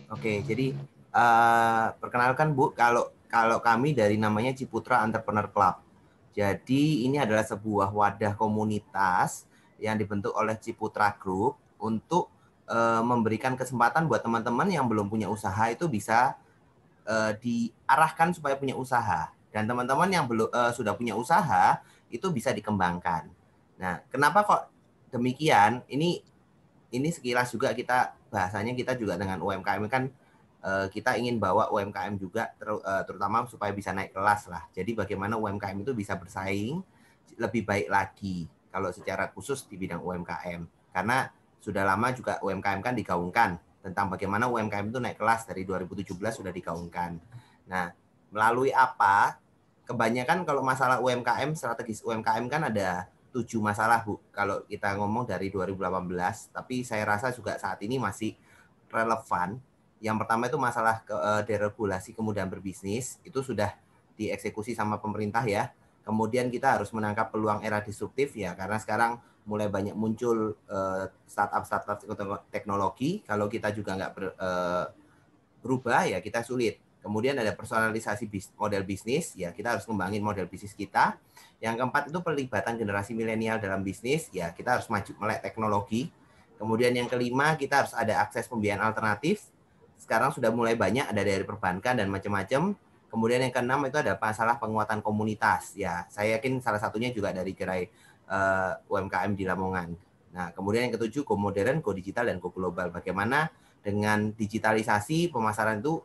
Oke, jadi perkenalkan Bu, kalau kalau kami dari namanya Ciputra Entrepreneur Club. Jadi ini adalah sebuah wadah komunitas yang dibentuk oleh Ciputra Group untuk memberikan kesempatan buat teman-teman yang belum punya usaha itu bisa diarahkan supaya punya usaha, dan teman-teman yang belum sudah punya usaha itu bisa dikembangkan. Nah, kenapa kok demikian? Ini sekilas juga kita bahasanya kita juga dengan UMKM kan kita ingin bawa UMKM juga terutama supaya bisa naik kelas lah. Jadi bagaimana UMKM itu bisa bersaing lebih baik lagi kalau secara khusus di bidang UMKM. Karena sudah lama juga UMKM kan digaungkan tentang bagaimana UMKM itu naik kelas dari 2017 sudah digaungkan. Nah, melalui apa? Kebanyakan kalau masalah UMKM, strategis UMKM kan ada 7 masalah, Bu. Kalau kita ngomong dari 2018, tapi saya rasa juga saat ini masih relevan. Yang pertama itu masalah deregulasi kemudahan berbisnis, itu sudah dieksekusi sama pemerintah ya. Kemudian kita harus menangkap peluang era disruptif ya, karena sekarang mulai banyak muncul startup teknologi. Kalau kita juga nggak berubah ya kita sulit. Kemudian ada personalisasi model bisnis, ya kita harus kembangin model bisnis kita. Yang keempat itu pelibatan generasi milenial dalam bisnis, ya kita harus maju melek teknologi. Kemudian yang kelima kita harus ada akses pembiayaan alternatif. Sekarang sudah mulai banyak, ada dari perbankan dan macam-macam. Kemudian yang keenam itu ada masalah penguatan komunitas. Ya, saya yakin salah satunya juga dari gerai UMKM di Lamongan. Nah, kemudian yang ketujuh, go modern, go digital, dan go global. Bagaimana dengan digitalisasi pemasaran itu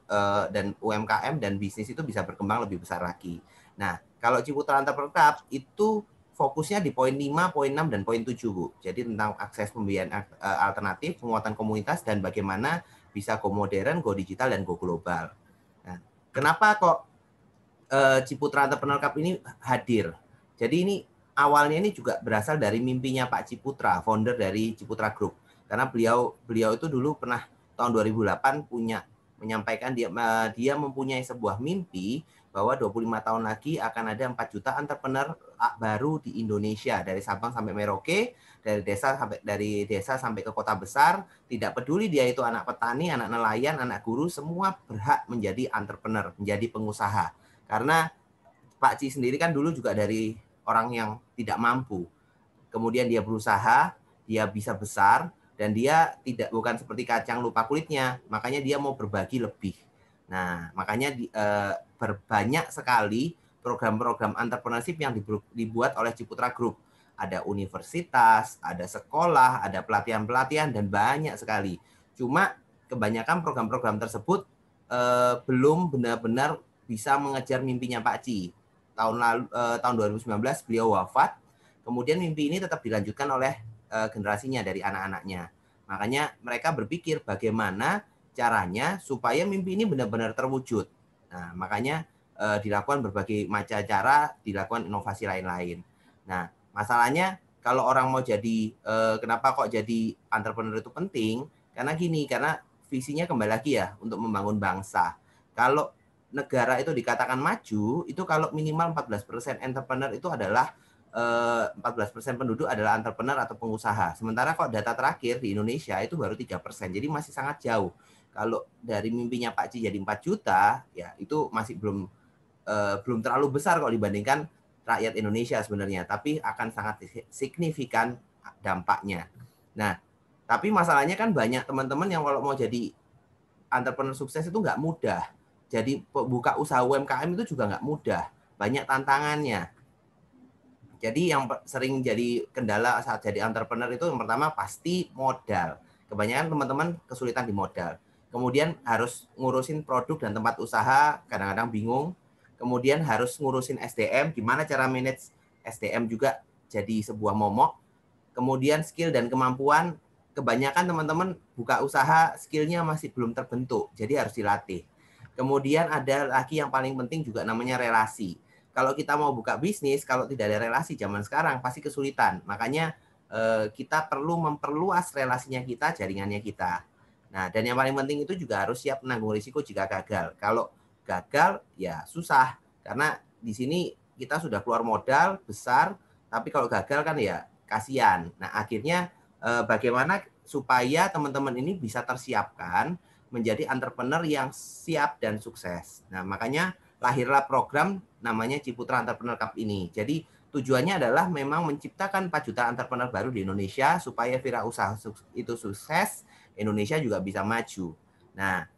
dan UMKM dan bisnis itu bisa berkembang lebih besar lagi. Nah, kalau Ciputra Entrepreneur Club itu fokusnya di poin 5, poin 6, dan poin 7, Bu. Jadi tentang akses pembiayaan alternatif, penguatan komunitas, dan bagaimana bisa go modern, go digital, dan go global. Nah, kenapa kok Ciputra Entrepreneur Cup ini hadir? Jadi ini awalnya ini juga berasal dari mimpinya Pak Ciputra, founder dari Ciputra Group. Karena beliau itu dulu pernah tahun 2008 menyampaikan dia mempunyai sebuah mimpi bahwa 25 tahun lagi akan ada 4 juta entrepreneur baru di Indonesia, dari Sabang sampai Merauke, dari desa sampai ke kota besar, tidak peduli dia itu anak petani, anak nelayan, anak guru, semua berhak menjadi entrepreneur, menjadi pengusaha. Karena Pak Ci sendiri kan dulu juga dari orang yang tidak mampu. Kemudian dia berusaha, dia bisa besar, dan dia bukan seperti kacang lupa kulitnya, makanya dia mau berbagi lebih. Nah, makanya berbanyak sekali program-program entrepreneurship yang dibuat oleh Ciputra Group. Ada universitas, ada sekolah, ada pelatihan-pelatihan, dan banyak sekali. Cuma kebanyakan program-program tersebut belum benar-benar bisa mengejar mimpinya Pak Ci. Tahun 2019 beliau wafat. Kemudian mimpi ini tetap dilanjutkan oleh generasinya dari anak-anaknya. Makanya mereka berpikir bagaimana caranya supaya mimpi ini benar-benar terwujud. Nah, makanya dilakukan berbagai macam cara, dilakukan inovasi lain-lain. Nah, masalahnya kalau orang mau jadi kenapa kok jadi entrepreneur itu penting? Karena gini, karena visinya kembali lagi ya untuk membangun bangsa. Kalau negara itu dikatakan maju, itu kalau minimal 14% entrepreneur itu adalah 14% penduduk adalah entrepreneur atau pengusaha. Sementara kok data terakhir di Indonesia itu baru 3%. Jadi masih sangat jauh. Kalau dari mimpinya Pak Ci jadi 4 juta, ya itu masih belum terlalu besar kalau dibandingkan rakyat Indonesia sebenarnya, tapi akan sangat signifikan dampaknya. Nah, tapi masalahnya kan banyak teman-teman yang kalau mau jadi entrepreneur sukses itu nggak mudah. Jadi buka usaha UMKM itu juga nggak mudah. Banyak tantangannya. Jadi yang sering jadi kendala saat jadi entrepreneur itu yang pertama pasti modal. Kebanyakan teman-teman kesulitan di modal. Kemudian harus ngurusin produk dan tempat usaha, kadang-kadang bingung. Kemudian harus ngurusin SDM, gimana cara manage SDM juga jadi sebuah momok. Kemudian skill dan kemampuan, kebanyakan teman-teman buka usaha skillnya masih belum terbentuk, jadi harus dilatih. Kemudian ada lagi yang paling penting juga namanya relasi. Kalau kita mau buka bisnis, kalau tidak ada relasi zaman sekarang pasti kesulitan. Makanya kita perlu memperluas relasinya kita, jaringannya kita. Nah, dan yang paling penting itu juga harus siap menanggung risiko jika gagal. Kalau gagal ya susah, karena di sini kita sudah keluar modal besar, tapi kalau gagal kan ya kasihan. Nah, akhirnya bagaimana supaya teman-teman ini bisa tersiapkan menjadi entrepreneur yang siap dan sukses. Nah, makanya lahirlah program namanya Ciputra Entrepreneur Cup ini. Jadi tujuannya adalah memang menciptakan 4 juta entrepreneur baru di Indonesia supaya wirausaha itu sukses, Indonesia juga bisa maju. Nah,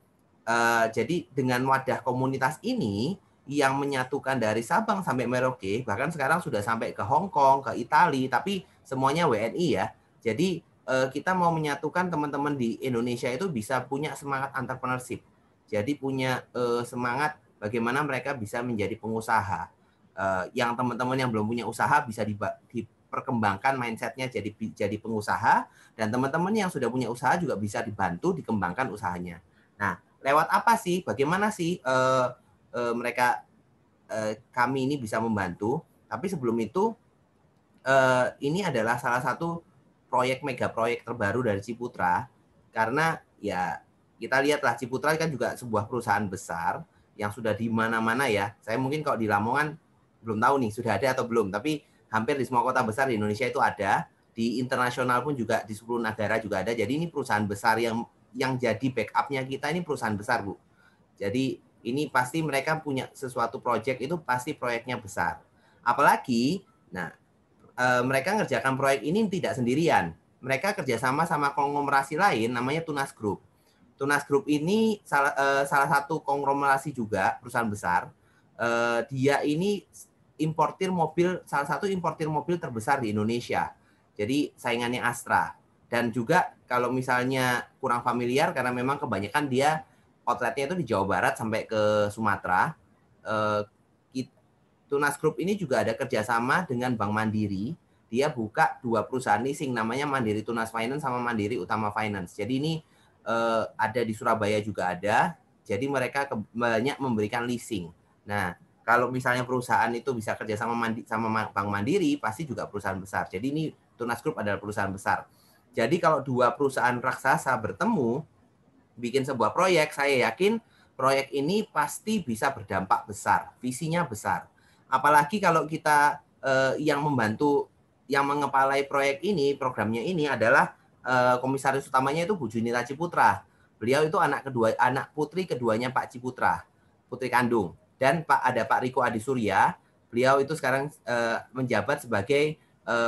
jadi dengan wadah komunitas ini yang menyatukan dari Sabang sampai Merauke, bahkan sekarang sudah sampai ke Hong Kong, ke Italia, tapi semuanya WNI ya. Jadi kita mau menyatukan teman-teman di Indonesia itu bisa punya semangat entrepreneurship. Jadi punya semangat bagaimana mereka bisa menjadi pengusaha. Yang teman-teman yang belum punya usaha bisa diperkembangkan mindsetnya jadi pengusaha, dan teman-teman yang sudah punya usaha juga bisa dibantu dikembangkan usahanya. Nah, lewat apa sih? Bagaimana sih mereka kami ini bisa membantu? Tapi sebelum itu ini adalah salah satu mega proyek terbaru dari Ciputra, karena ya kita lihatlah Ciputra kan juga sebuah perusahaan besar yang sudah di mana-mana ya. Saya mungkin kalau di Lamongan belum tahu nih sudah ada atau belum, tapi hampir di semua kota besar di Indonesia itu ada, di internasional pun juga di 10 negara juga ada. Jadi ini perusahaan besar yang jadi backupnya kita ini perusahaan besar, Bu. Jadi ini pasti mereka punya sesuatu proyek itu pasti proyeknya besar. Apalagi, nah mereka ngerjakan proyek ini tidak sendirian. Mereka kerjasama sama konglomerasi lain namanya Tunas Group. Tunas Group ini salah satu konglomerasi juga, perusahaan besar. Dia ini salah satu importir mobil terbesar di Indonesia. Jadi saingannya Astra. Dan juga kalau misalnya kurang familiar, karena memang kebanyakan dia outletnya itu di Jawa Barat sampai ke Sumatera. Tunas Group ini juga ada kerjasama dengan Bank Mandiri. Dia buka 2 perusahaan leasing, namanya Mandiri Tunas Finance sama Mandiri Utama Finance. Jadi ini ada di Surabaya juga ada. Jadi mereka banyak memberikan leasing. Nah, kalau misalnya perusahaan itu bisa kerjasama sama Bank Mandiri, pasti juga perusahaan besar. Jadi ini Tunas Group adalah perusahaan besar. Jadi kalau 2 perusahaan raksasa bertemu, bikin sebuah proyek, saya yakin proyek ini pasti bisa berdampak besar, visinya besar. Apalagi kalau kita yang membantu, yang mengepalai proyek ini, programnya ini adalah komisaris utamanya itu Bu Junita Ciputra. Beliau itu anak putri keduanya Pak Ciputra, putri kandung. Dan ada Pak Riko Adisurya, beliau itu sekarang menjabat sebagai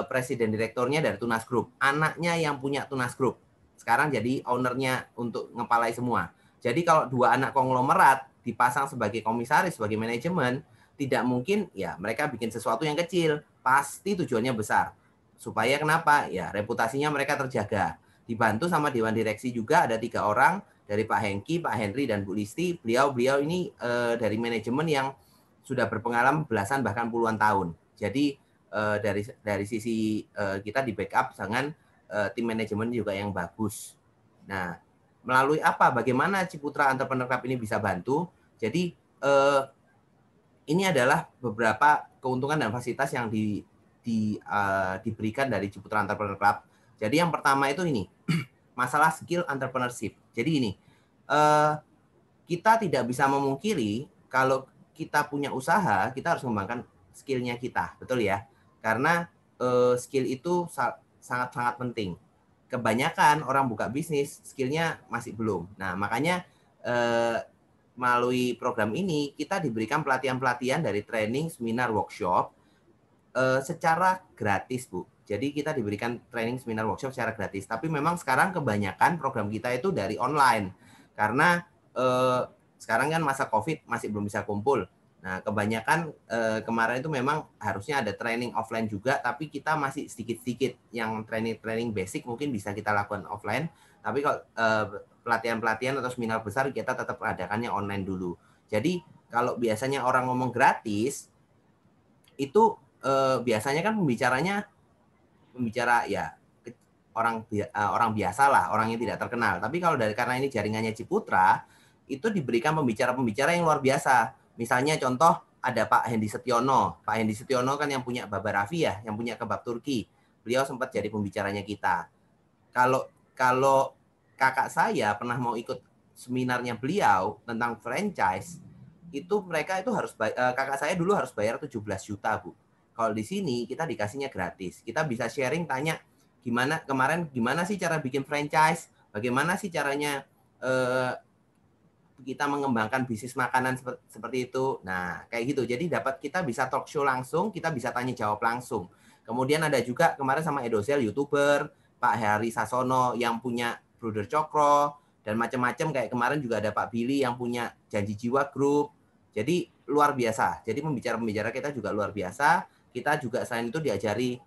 presiden direkturnya dari Tunas Group. Anaknya yang punya Tunas Group. Sekarang jadi ownernya untuk ngepalai semua. Jadi kalau 2 anak konglomerat dipasang sebagai komisaris, sebagai manajemen, tidak mungkin ya mereka bikin sesuatu yang kecil. Pasti tujuannya besar. Supaya kenapa? Ya reputasinya mereka terjaga. Dibantu sama Dewan Direksi juga ada 3 orang, dari Pak Hengki, Pak Henry, dan Bu Listi. Beliau ini dari manajemen yang sudah berpengalaman belasan bahkan puluhan tahun. Jadi dari sisi kita di backup dengan tim manajemen juga yang bagus. Nah, melalui apa? Bagaimana Ciputra Entrepreneur Club ini bisa bantu? Jadi ini adalah beberapa keuntungan dan fasilitas yang diberikan dari Ciputra Entrepreneur Club. Jadi yang pertama itu ini, masalah skill entrepreneurship. Jadi ini, kita tidak bisa memungkiri kalau kita punya usaha, kita harus mengembangkan skill-nya kita, betul ya? Karena skill itu sangat-sangat penting. Kebanyakan orang buka bisnis, skill-nya masih belum. Nah, makanya melalui program ini, kita diberikan pelatihan-pelatihan dari training, seminar, workshop secara gratis, Bu. Jadi kita diberikan training, seminar, workshop secara gratis. Tapi memang sekarang kebanyakan program kita itu dari online. Karena sekarang kan masa COVID masih belum bisa kumpul. Nah, kebanyakan kemarin itu memang harusnya ada training offline juga, tapi kita masih sedikit-sedikit yang training basic mungkin bisa kita lakukan offline. Tapi kalau pelatihan-pelatihan atau seminar besar kita tetap adakannya online dulu. Jadi kalau biasanya orang ngomong gratis, itu biasanya kan pembicara ya orang biasa lah, orang yang tidak terkenal. Tapi kalau karena ini jaringannya Ciputra, itu diberikan pembicara-pembicara yang luar biasa. Misalnya contoh ada Pak Hendy Setiono. Pak Hendy Setiono kan yang punya Baba Raffi ya, yang punya kebab Turki. Beliau sempat jadi pembicaranya kita. Kalau kakak saya pernah mau ikut seminarnya beliau tentang franchise, itu mereka itu kakak saya dulu harus bayar 17 juta, Bu. Kalau di sini kita dikasihnya gratis. Kita bisa sharing, tanya gimana sih cara bikin franchise, bagaimana sih caranya kita mengembangkan bisnis makanan seperti itu. Nah, kayak gitu. Jadi kita bisa talk show langsung, kita bisa tanya jawab langsung. Kemudian ada juga kemarin sama Edosel YouTuber, Pak Hari Sasono yang punya Bruder Cokro dan macam-macam, kayak kemarin juga ada Pak Billy yang punya Janji Jiwa Group. Jadi luar biasa. Jadi pembicara-pembicara kita juga luar biasa. Kita juga selain itu diajari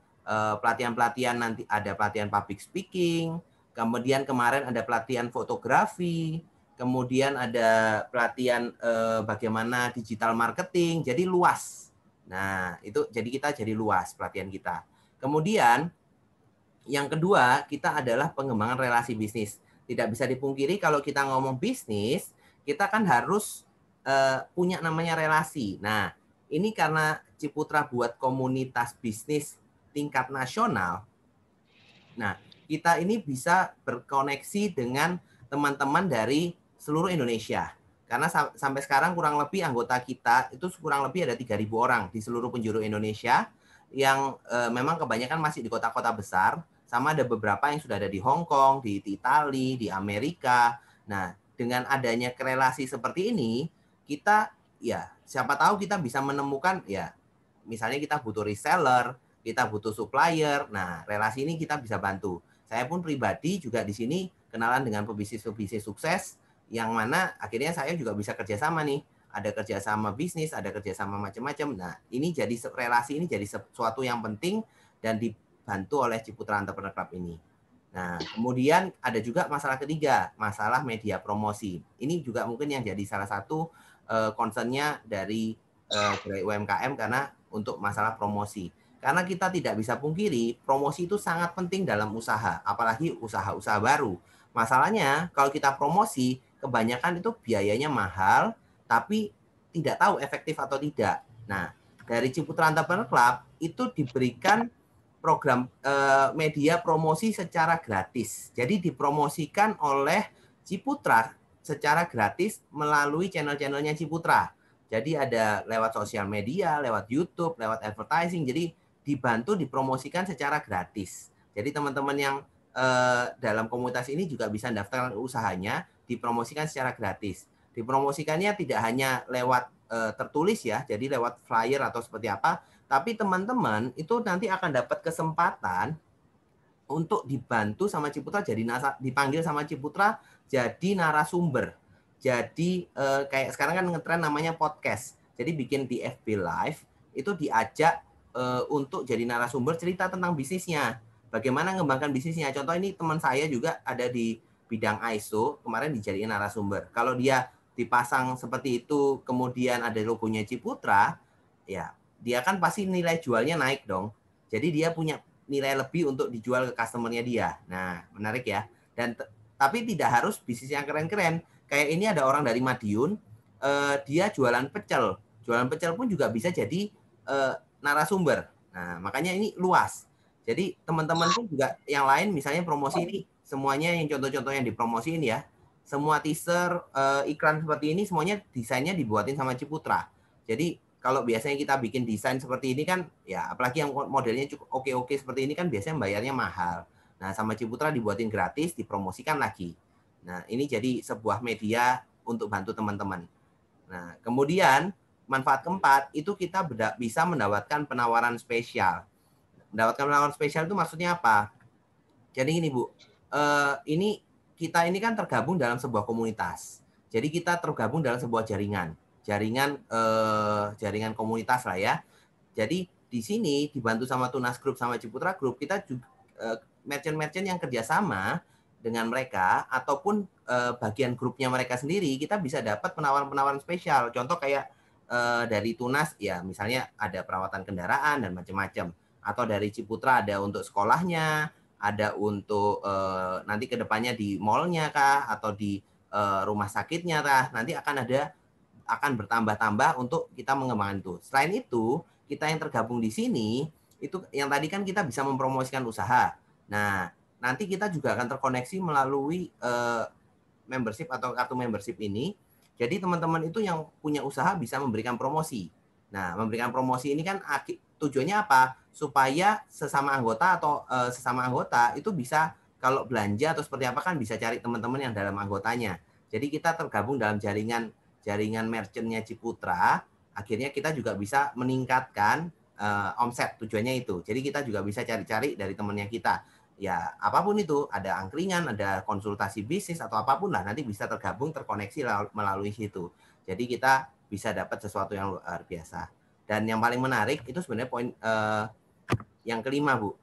pelatihan-pelatihan, nanti ada pelatihan public speaking, kemudian kemarin ada pelatihan fotografi, kemudian ada pelatihan bagaimana digital marketing, jadi luas. Nah, itu jadi kita jadi luas pelatihan kita. Kemudian yang kedua, kita adalah pengembangan relasi bisnis. Tidak bisa dipungkiri kalau kita ngomong bisnis, kita kan harus punya namanya relasi. Nah, ini karena Ciputra buat komunitas bisnis tingkat nasional. Nah, kita ini bisa berkoneksi dengan teman-teman dari seluruh Indonesia. Karena sampai sekarang kurang lebih anggota kita itu kurang lebih ada 3.000 orang di seluruh penjuru Indonesia yang memang kebanyakan masih di kota-kota besar, sama ada beberapa yang sudah ada di Hong Kong, di Italia, di Amerika. Nah, dengan adanya relasi seperti ini, kita ya siapa tahu kita bisa menemukan ya misalnya kita butuh reseller, kita butuh supplier. Nah, relasi ini kita bisa bantu. Saya pun pribadi juga di sini kenalan dengan pebisnis-pebisnis sukses yang mana akhirnya saya juga bisa kerjasama nih. Ada kerjasama bisnis, ada kerjasama macam-macam. Nah, ini jadi relasi ini jadi sesuatu yang penting dan dibantu oleh Ciputra Entrepreneur Club ini. Nah, kemudian ada juga masalah ketiga, masalah media promosi. Ini juga mungkin yang jadi salah satu concern-nya dari UMKM karena untuk masalah promosi. Karena kita tidak bisa pungkiri, promosi itu sangat penting dalam usaha, apalagi usaha-usaha baru. Masalahnya, kalau kita promosi, kebanyakan itu biayanya mahal, tapi tidak tahu efektif atau tidak. Nah, dari Ciputra Entrepreneur Club itu diberikan program media promosi secara gratis. Jadi dipromosikan oleh Ciputra secara gratis melalui channel-channelnya Ciputra. Jadi ada lewat sosial media, lewat YouTube, lewat advertising. Jadi dibantu dipromosikan secara gratis. Jadi teman-teman yang dalam komunitas ini juga bisa daftar usahanya, dipromosikan secara gratis. Dipromosikannya tidak hanya lewat tertulis ya, jadi lewat flyer atau seperti apa, tapi teman-teman itu nanti akan dapat kesempatan untuk dibantu sama Ciputra jadi dipanggil sama Ciputra jadi narasumber. Jadi kayak sekarang kan ngetren namanya podcast. Jadi bikin di FB Live itu diajak untuk jadi narasumber cerita tentang bisnisnya. Bagaimana mengembangkan bisnisnya. Contoh ini teman saya juga ada di bidang ISO, kemarin dijadiin narasumber. Kalau dia dipasang seperti itu, kemudian ada logonya Ciputra, ya dia kan pasti nilai jualnya naik dong. Jadi dia punya nilai lebih untuk dijual ke customer-nya dia. Nah, menarik ya. Dan tapi tidak harus bisnis yang keren-keren. Kayak ini ada orang dari Madiun, dia jualan pecel. Jualan pecel pun juga bisa jadi narasumber. Nah, makanya ini luas. Jadi teman-teman pun juga yang lain misalnya promosi ini, semuanya yang contoh-contoh yang dipromosiin ya. Semua teaser, iklan seperti ini semuanya desainnya dibuatin sama Ciputra. Jadi kalau biasanya kita bikin desain seperti ini kan, ya apalagi yang modelnya cukup oke-oke seperti ini kan biasanya bayarnya mahal. Nah, sama Ciputra dibuatin gratis, dipromosikan lagi. Nah, ini jadi sebuah media untuk bantu teman-teman. Nah, kemudian manfaat keempat, itu kita bisa mendapatkan penawaran spesial. Mendapatkan penawaran spesial itu maksudnya apa? Jadi ini Bu, kita ini kan tergabung dalam sebuah komunitas. Jadi kita tergabung dalam sebuah jaringan komunitas lah ya. Jadi di sini dibantu sama Tunas Group sama Ciputra Group, kita juga merchant-merchant yang kerjasama dengan mereka ataupun bagian grupnya mereka sendiri, kita bisa dapat penawaran-penawaran spesial. Contoh kayak dari Tunas ya misalnya ada perawatan kendaraan dan macam-macam. Atau dari Ciputra ada untuk sekolahnya, ada untuk nanti kedepannya di mall-nya kah, atau di rumah sakitnya kah, nanti akan bertambah-tambah untuk kita mengembangkan itu. Selain itu, kita yang tergabung di sini, itu yang tadi kan kita bisa mempromosikan usaha. Nah, nanti kita juga akan terkoneksi melalui membership atau kartu membership ini. Jadi teman-teman itu yang punya usaha bisa memberikan promosi. Nah, memberikan promosi ini kan tujuannya apa? Supaya sesama anggota atau sesama anggota itu bisa kalau belanja atau seperti apa kan bisa cari teman-teman yang dalam anggotanya. Jadi kita tergabung dalam jaringan merchant-nya Ciputra, akhirnya kita juga bisa meningkatkan omset, tujuannya itu. Jadi kita juga bisa cari-cari dari temannya kita. Ya, apapun itu, ada angkringan, ada konsultasi bisnis atau apapun lah, nanti bisa tergabung, terkoneksi melalui situ. Jadi kita bisa dapat sesuatu yang luar biasa. Dan yang paling menarik itu sebenarnya poin yang kelima, Bu.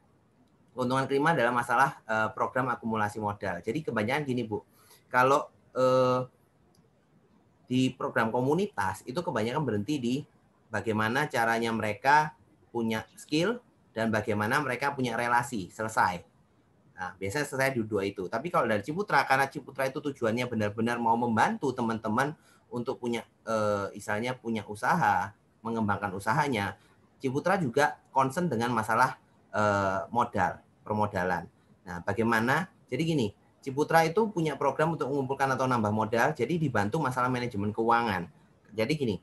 Keuntungan kelima adalah masalah program akumulasi modal. Jadi kebanyakan gini, Bu. Kalau di program komunitas itu kebanyakan berhenti di bagaimana caranya mereka punya skill dan bagaimana mereka punya relasi, selesai. Nah, biasanya selesai di dua itu. Tapi kalau dari Ciputra, karena Ciputra itu tujuannya benar-benar mau membantu teman-teman untuk punya istilahnya punya usaha, mengembangkan usahanya, Ciputra juga concern dengan masalah modal, permodalan. Nah, bagaimana? Jadi gini, Ciputra itu punya program untuk mengumpulkan atau nambah modal, jadi dibantu masalah manajemen keuangan. Jadi gini,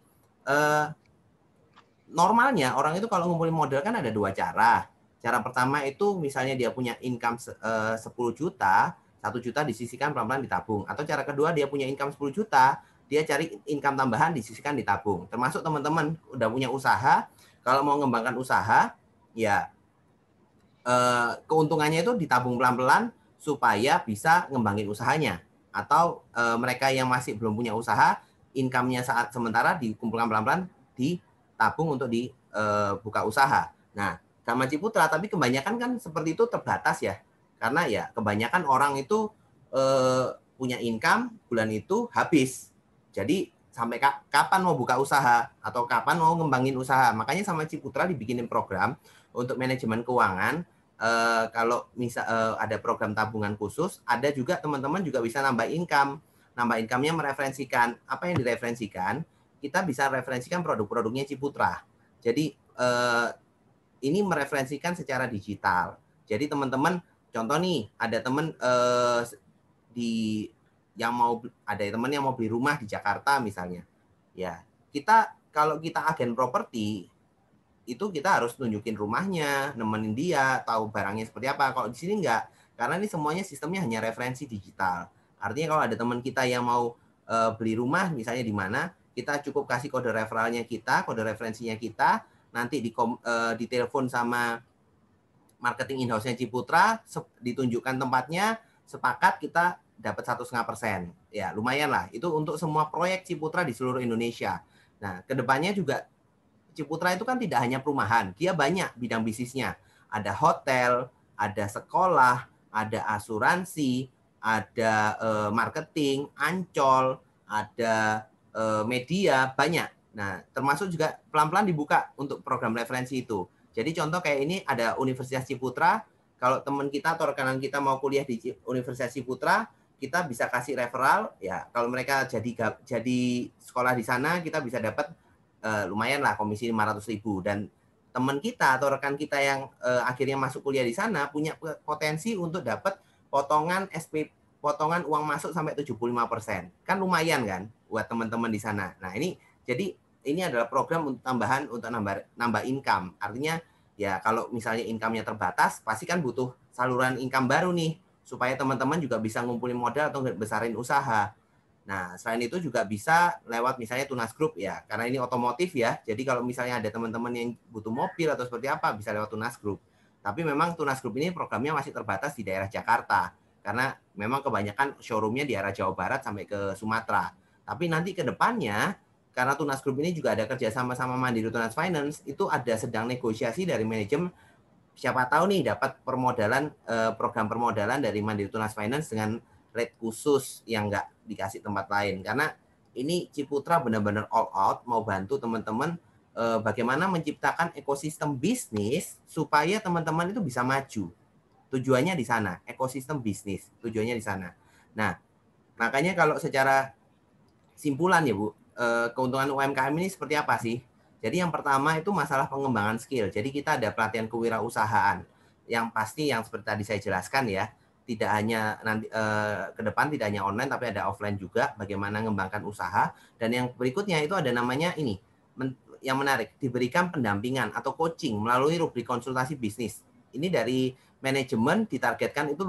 normalnya orang itu kalau ngumpulin modal kan ada dua cara. Cara pertama itu misalnya dia punya income 10 juta, 1 juta disisihkan pelan-pelan ditabung. Atau cara kedua dia punya income 10 juta, dia cari income tambahan disisihkan ditabung. Termasuk teman-teman udah punya usaha, kalau mau mengembangkan usaha, ya keuntungannya itu ditabung pelan-pelan supaya bisa ngembangin usahanya. Atau mereka yang masih belum punya usaha, income-nya saat sementara dikumpulkan pelan-pelan ditabung untuk dibuka usaha. Nah, sama Ciputra, tapi kebanyakan kan seperti itu terbatas ya. Karena ya kebanyakan orang itu punya income bulan itu habis. Jadi sampai kapan mau buka usaha atau kapan mau ngembangin usaha. Makanya sama Ciputra dibikinin program untuk manajemen keuangan. Kalau misal ada program tabungan khusus, ada juga teman-teman juga bisa nambah income. Nambah income-nya mereferensikan. Apa yang direferensikan? Kita bisa referensikan produk-produknya Ciputra. Jadi ini mereferensikan secara digital. Jadi teman-teman, contoh nih, ada teman di yang mau ada teman yang mau beli rumah di Jakarta misalnya. Ya, kalau kita agen properti itu kita harus tunjukin rumahnya, nemenin dia, tahu barangnya seperti apa. Kalau di sini enggak, karena ini semuanya sistemnya hanya referensi digital. Artinya kalau ada teman kita yang mau beli rumah misalnya di mana, kita cukup kasih kode referralnya kita, kode referensinya kita, nanti ditelepon sama marketing in-house-nya Ciputra, ditunjukkan tempatnya, sepakat kita dapat 1,5%. Ya, lumayan lah. Itu untuk semua proyek Ciputra di seluruh Indonesia. Nah, kedepannya juga Ciputra itu kan tidak hanya perumahan, dia banyak bidang bisnisnya. Ada hotel, ada sekolah, ada asuransi, ada marketing, ancol, ada media, banyak. Nah, termasuk juga pelan-pelan dibuka untuk program referensi itu. Jadi contoh kayak ini ada Universitas Ciputra, kalau teman kita atau rekanan kita mau kuliah di Universitas Ciputra, kita bisa kasih referral, ya kalau mereka jadi sekolah di sana, kita bisa dapat lumayan lah komisi 500.000 dan teman kita atau rekan kita yang akhirnya masuk kuliah di sana punya potensi untuk dapat potongan potongan uang masuk sampai 75%. Kan lumayan kan buat teman-teman di sana. Nah, ini adalah program untuk tambahan untuk nambah income. Artinya ya kalau misalnya income-nya terbatas, pasti kan butuh saluran income baru nih supaya teman-teman juga bisa ngumpulin modal atau besarin usaha. Nah, selain itu juga bisa lewat misalnya Tunas Group ya, karena ini otomotif ya. Jadi kalau misalnya ada teman-teman yang butuh mobil atau seperti apa, bisa lewat Tunas Group. Tapi memang Tunas Group ini programnya masih terbatas di daerah Jakarta, karena memang kebanyakan showroomnya di arah Jawa Barat sampai ke Sumatera. Tapi nanti ke depannya, karena Tunas Group ini juga ada kerjasama sama Mandiri Tunas Finance, itu ada sedang negosiasi dari manajemen, siapa tahu nih dapat permodalan program permodalan dari Mandiri Tunas Finance dengan rate khusus yang nggak dikasih tempat lain. Karena ini Ciputra benar-benar all out mau bantu teman-teman bagaimana menciptakan ekosistem bisnis supaya teman-teman itu bisa maju. Tujuannya di sana, ekosistem bisnis, tujuannya di sana. Nah, makanya kalau secara simpulan ya Bu, keuntungan UMKM ini seperti apa sih? Jadi yang pertama itu masalah pengembangan skill. Jadi kita ada pelatihan kewirausahaan yang pasti yang seperti tadi saya jelaskan ya, tidak hanya nanti ke depan tidak hanya online tapi ada offline juga bagaimana mengembangkan usaha. Dan yang berikutnya itu ada namanya ini yang menarik, diberikan pendampingan atau coaching melalui rubrik konsultasi bisnis. Ini dari manajemen ditargetkan itu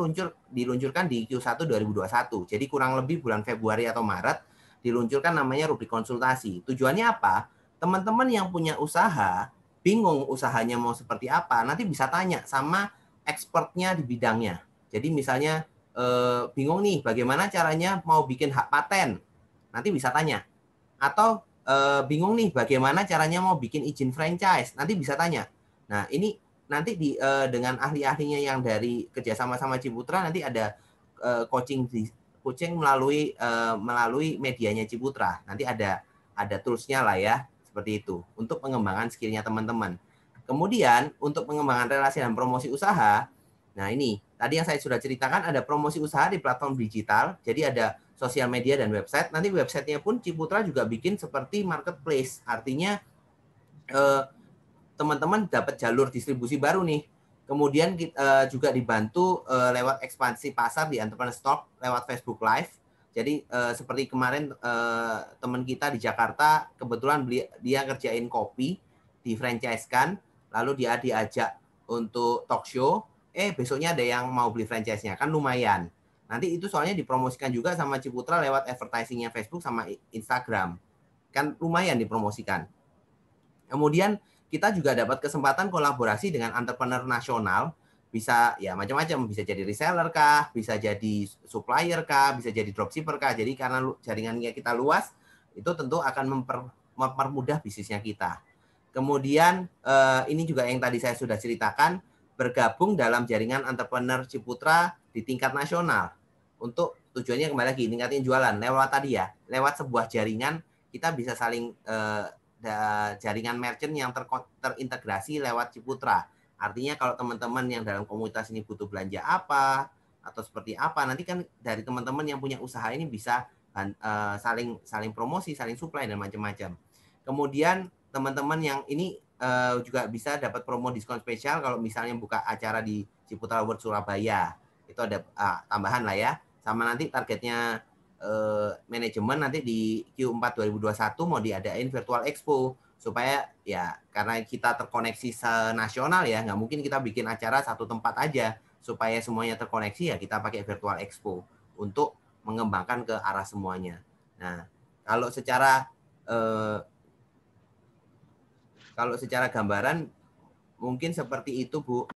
diluncurkan di Q1 2021. Jadi kurang lebih bulan Februari atau Maret diluncurkan namanya rubrik konsultasi. Tujuannya apa? Teman-teman yang punya usaha, bingung usahanya mau seperti apa, nanti bisa tanya sama expertnya di bidangnya. Jadi misalnya bingung nih bagaimana caranya mau bikin hak paten, nanti bisa tanya. Atau bingung nih bagaimana caranya mau bikin izin franchise, nanti bisa tanya. Nah ini nanti dengan ahli-ahlinya yang dari kerjasama sama Ciputra nanti ada coaching melalui medianya Ciputra. Nanti ada toolsnya lah ya seperti itu untuk pengembangan skillnya teman-teman. Kemudian untuk pengembangan relasi dan promosi usaha, nah ini tadi yang saya sudah ceritakan ada promosi usaha di platform digital. Jadi ada sosial media dan website. Nanti websitenya pun Ciputra juga bikin seperti marketplace. Artinya teman-teman dapat jalur distribusi baru nih. Kemudian kita juga dibantu lewat ekspansi pasar di Entrepreneur Stock lewat Facebook Live. Jadi seperti kemarin teman kita di Jakarta kebetulan dia kerjain kopi, di-franchise-kan, lalu dia diajak untuk talk show. Besoknya ada yang mau beli franchise-nya, kan lumayan. Nanti itu soalnya dipromosikan juga sama Ciputra lewat advertising-nya Facebook sama Instagram. Kan lumayan dipromosikan. Kemudian kita juga dapat kesempatan kolaborasi dengan entrepreneur nasional, bisa ya macam-macam, bisa jadi reseller kah, bisa jadi supplier kah, bisa jadi dropshipper kah. Jadi karena jaringannya kita luas, itu tentu akan mempermudah bisnisnya kita. Kemudian ini juga yang tadi saya sudah ceritakan, bergabung dalam jaringan entrepreneur Ciputra di tingkat nasional. Untuk tujuannya kembali lagi, ningkatin jualan. Lewat tadi ya, lewat sebuah jaringan, kita bisa saling jaringan merchant yang terintegrasi lewat Ciputra. Artinya kalau teman-teman yang dalam komunitas ini butuh belanja apa, atau seperti apa, nanti kan dari teman-teman yang punya usaha ini bisa saling promosi, saling supply, dan macam-macam. Kemudian teman-teman yang ini juga bisa dapat promo diskon spesial kalau misalnya buka acara di Ciputra World Surabaya. Itu ada tambahan lah ya. Sama nanti targetnya manajemen nanti di Q4 2021 mau diadain virtual expo supaya ya karena kita terkoneksi senasional ya, nggak mungkin kita bikin acara satu tempat aja, supaya semuanya terkoneksi ya kita pakai virtual expo untuk mengembangkan ke arah semuanya. Nah, kalau secara gambaran mungkin seperti itu, Bu.